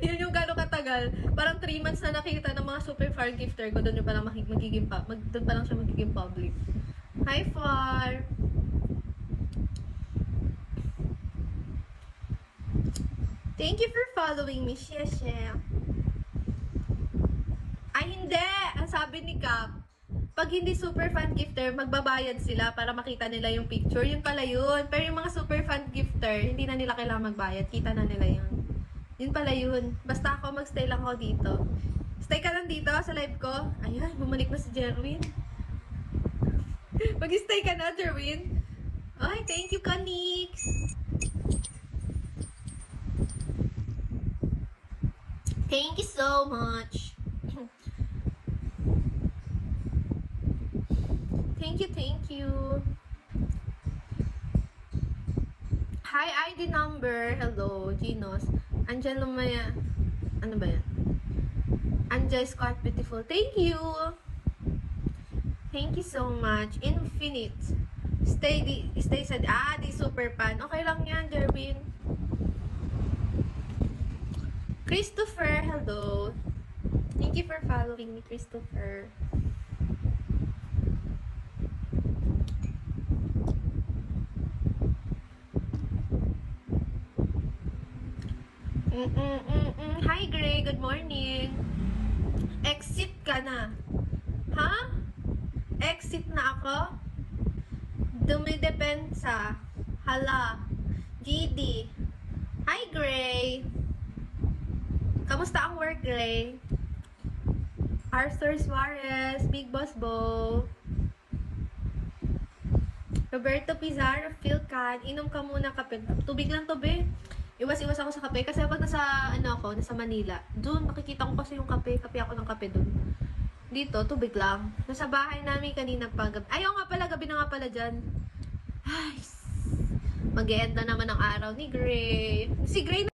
Yun yung gano'ng katagal. Parang 3 months na nakita ng mga super far gifter ko. Doon yung parang doon pa lang siya magiging public. Hi, Far! Thank you for following me, Sheshe. Ay, hindi! Ang sabi ni Cap, pag hindi super fan gifter, magbabayad sila para makita nila yung picture. Yun pala yun. Pero yung mga super fan gifter, hindi na nila kailangan magbayad. Kita na nila yun. Yun pala yun. Basta ako, magstay lang ako dito. Stay ka lang dito sa live ko. Ayan, bumalik na si Jerwin. Mag-stay ka na, Jerwin. Ay, thank you, Kanix. Thank you so much. Thank you. Hi, ID number. Hello, Ginos. Andiyan lumaya. Ano ba yan? Anjay Scott Beautiful. Thank you. Thank you so much. Infinite. Stay sa... di super fan. Okay lang yan, Jerwin. Christopher, hello. Thank you for following me, Christopher. Hi, Gray. Good morning. Exit ka na. Ha? Exit na ako? Dumidepensa. Hala. GD. Hi, Gray. Kamusta ang work, Gray? Arthur Suarez. Big Boss Bo. Roberto Pizarro. Philcan. Inom ka muna kape. Tubig lang to, be. Iwas-iwas ako sa kape. Kasi pag nasa Manila, doon, nakikita ko kasi yung kape. Kape ako ng kape doon. Dito, tubig lang. Nasa bahay namin kanina pa. Ayaw nga pala, gabi na nga pala dyan. Ay, mag-e-end na naman ang araw ni Gray. Si Gray